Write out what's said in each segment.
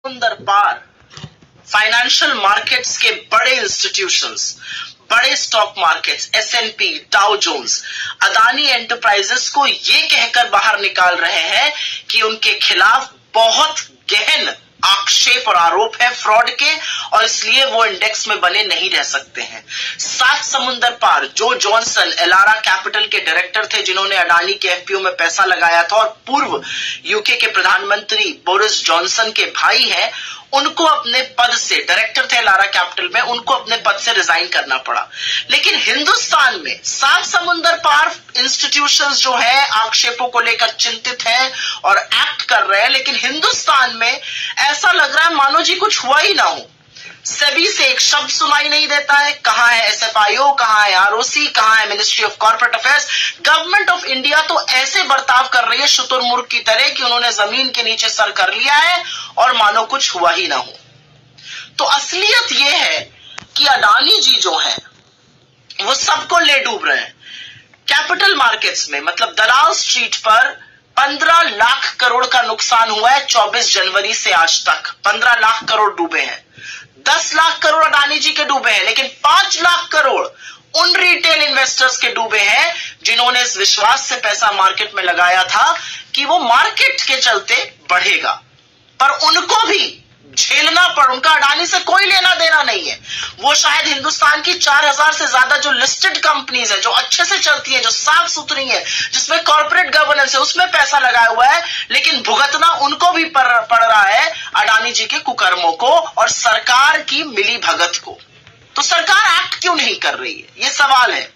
समुंदर पार financial markets के बड़े इंस्टीट्यूशंस, बड़े stock markets, SNP, Dow Jones, Adani enterprises को ये कहकर बाहर निकाल रहे हैं कि उनके खिलाफ बहुत गहन आक्षेप और आरोप है फ्रॉड के, और इसलिए वो इंडेक्स में बने नहीं रह सकते हैं। सात समुंदर पार जो जॉनसन एलारा कैपिटल के डायरेक्टर थे, जिन्होंने अडानी के एफपीओ में पैसा लगाया था और पूर्व यूके के प्रधानमंत्री बोरिस जॉनसन के भाई हैं, उनको अपने पद से, डायरेक्टर थे एलारा कैपिटल में, उनको अपने पद से रिजाइन करना पड़ा। लेकिन हिंदुस्तान में सात समुंदर पार इंस्टीट्यूशंस जो है आक्षेपों को लेकर चिंतित हैं और एक्ट कर रहे हैं, लेकिन हिंदुस्तान में ऐसा लग रहा है मानो जी कुछ हुआ ही ना हो। सेबी से एक शब्द सुनाई नहीं देता है। कहां है एसएफआईओ, कहां है आरओसी, कहां है ministry of corporate affairs. Government of India तो ऐसे बर्ताव कर रही है शुतुरमुर्ग की तरह कि उन्होंने जमीन के नीचे सर कर लिया है और मानो कुछ हुआ ही ना हो। तो असलियत यह है कि अडानी जी जो है वो सबको ले डूब रहे हैं। कैपिटल मार्केट्स में, मतलब दलाल स्ट्रीट पर 15 लाख करोड़ का नुकसान हुआ है 24 जनवरी से आज तक। 15 लाख करोड़ डूबे हैं। 10 लाख करोड़ अडानी जी के डूबे हैं, लेकिन 5 लाख करोड़ उन रिटेल इन्वेस्टर्स के डूबे हैं जिन्होंने इस विश्वास से पैसा मार्केट में लगाया था कि वो मार्केट के चलते बढ़ेगा, पर उनको भी झेलना पड़। उनका अडानी से कोई लेना देना नहीं है। वो शायद हिंदुस्तान की 4000 से ज्यादा जो लिस्टेड कंपनीज है, जो अच्छे से चलती है, जो साफ सुथरी है, जिसमें कॉर्पोरेट गवर्नेंस है, उसमें पैसा लगाया हुआ है, लेकिन भुगतना उनको भी पड़ रहा है अडानी जी के कुकर्मों को और सरकार की मिली भगत को। तो सरकार एक्ट क्यों नहीं कर रही है, ये सवाल है।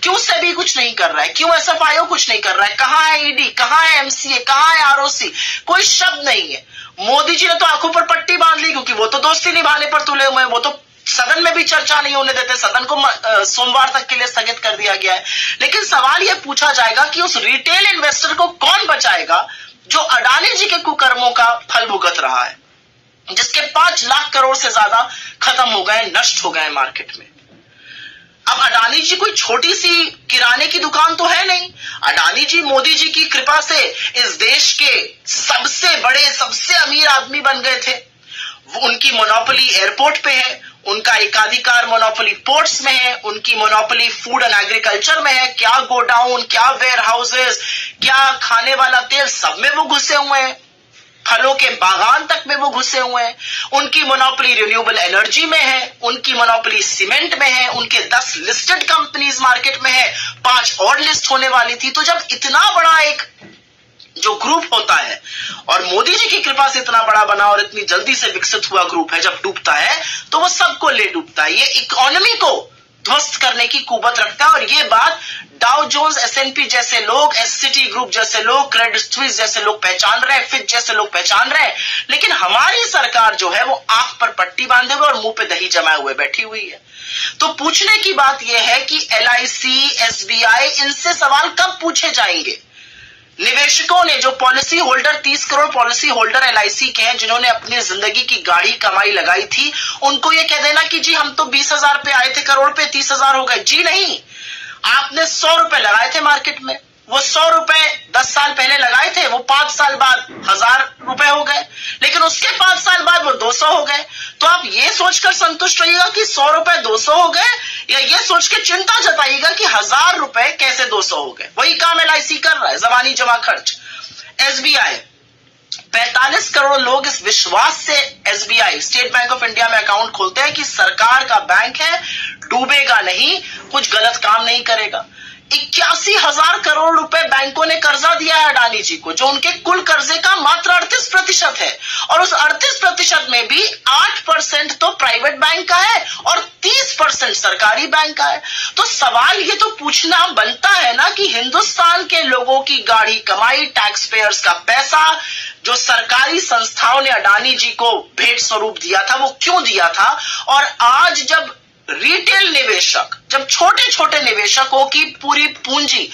क्यों सेबी कुछ नहीं कर रहा है, क्यों एसएफआईओ कुछ नहीं कर रहा है, कहां है ईडी, कहां है एमसीए, कहां है आरओसी, कोई शब्द नहीं है। मोदी जी ने तो आंखों पर पट्टी बांध ली, क्योंकि वो तो दोस्ती निभाने पर तुले हुए हैं। वो तो सदन में भी चर्चा नहीं होने देते, सदन को सोमवार तक के लिए स्थगित कर दिया गया है। लेकिन सवाल यह पूछा जाएगा कि उस रिटेल इन्वेस्टर को कौन बचाएगा जो अडानी जी के कुकर्मों का फल भुगत रहा है, जिसके 5 लाख करोड़ से ज्यादा खत्म हो गए, नष्ट हो गए मार्केट में। अब अडानी जी कोई छोटी सी किराने की दुकान तो है नहीं। अडानी जी मोदी जी की कृपा से इस देश के सबसे बड़े, सबसे अमीर आदमी बन गए थे। उनकी मोनोपोली एयरपोर्ट पे है, उनका एकाधिकार मोनोपोली पोर्ट्स में है, उनकी मोनोपोली फूड एंड एग्रीकल्चर में है। क्या गोडाउन, क्या वेयर हाउसेस, क्या खाने वाला तेल, सब में वो घुसे हुए हैं। फलों के बागान तक में वो घुसे हुए हैं। उनकी मोनोपोली रिन्यूएबल एनर्जी में है, उनकी मोनोपोली सीमेंट में है, उनके 10 लिस्टेड कंपनीज मार्केट में है, 5 और लिस्ट होने वाली थी। तो जब इतना बड़ा एक जो ग्रुप होता है और मोदी जी की कृपा से इतना बड़ा बना और इतनी जल्दी से विकसित हुआ ग्रुप है, जब डूबता है तो वो सबको ले डूबता है। ये इकोनॉमी को ध्वस्त करने की कुवत रखता है। और ये बात डाउ जोन्स, एसएनपी जैसे लोग, सिटी ग्रुप जैसे लोग, क्रेडिट स्विस जैसे लोग पहचान रहे हैं, फिच जैसे लोग पहचान रहे हैं, लेकिन हमारी सरकार जो है वो आंख पर पट्टी बांधे हुए और मुंह पे दही जमाए हुए बैठी हुई है। तो पूछने की बात यह है कि एलआईसी, एसबीआई, इनसे सवाल कब पूछे जाएंगे? निवेशकों ने, जो policy holder, 30 crore policy holder LIC के हैं, जिन्होंने अपनी जिंदगी की गाढ़ी कमाई लगाई थी, उनको ये कह देना कि जी हम तो 20,000 पे आए थे करोड़ पे, 30,000 हो गए। जी नहीं, आपने 100 रुपए लगाए थे मार्केट में, वो 100 रुपए 10 साल पहले लगाए थे, वो 5 साल बाद 1000 रुपए हो गए, लेकिन उसके 5 साल बाद वो 200 हो गए। तो आप ये सोचकर संतुष्ट रहिएगा कि 100 रुपए 200 हो गए, या ये सोच के चिंता जताइएगा कि 1000 रुपए कैसे 200 हो गए। वही काम एलआईसी कर रहा है, जबानी जमा खर्च। एसबीआई, 45 करोड़ लोग इस विश्वास से SBI, state bank of India में अकाउंट खोलते हैं कि सरकार का बैंक है, डूबेगा नहीं, कुछ गलत काम नहीं करेगा। 81,000 करोड़ रुपए बैंकों ने कर्जा दिया है अडानी जी को, जो उनके कुल कर्जे का मात्र 38% है, और उस 38% में भी 8% तो प्राइवेट बैंक का है और 30% सरकारी बैंक का है। तो सवाल ये तो पूछना बनता है ना कि हिंदुस्तान के लोगों की गाढ़ी कमाई, टैक्स पेयर्स का पैसा, जो सरकारी संस्थाओं ने अडानी जी को भेंट स्वरूप दिया था, वो क्यों दिया था? और आज जब रिटेल निवेशक, जब छोटे छोटे निवेशकों की पूरी पूंजी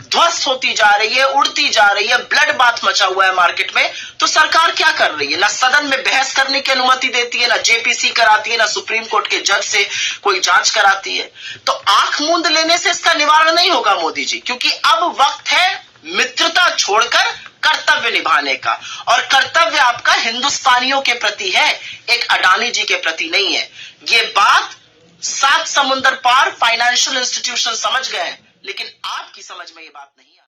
ध्वस्त होती जा रही है, उड़ती जा रही है, ब्लड बाथ मचा हुआ है मार्केट में, तो सरकार क्या कर रही है? ना सदन में बहस करने की अनुमति देती है, ना जेपीसी कराती है, ना सुप्रीम कोर्ट के जज से कोई जांच कराती है। तो आंख मूंद लेने से इसका निवारण नहीं होगा मोदी जी, क्योंकि अब वक्त है मित्रता छोड़कर कर्तव्य निभाने का, और कर्तव्य आपका हिंदुस्तानियों के प्रति है, एक अडानी जी के प्रति नहीं है। ये बात 7 समुंदर पार फाइनेंशियल इंस्टीट्यूशन समझ गए, लेकिन आपकी समझ में ये बात नहीं है।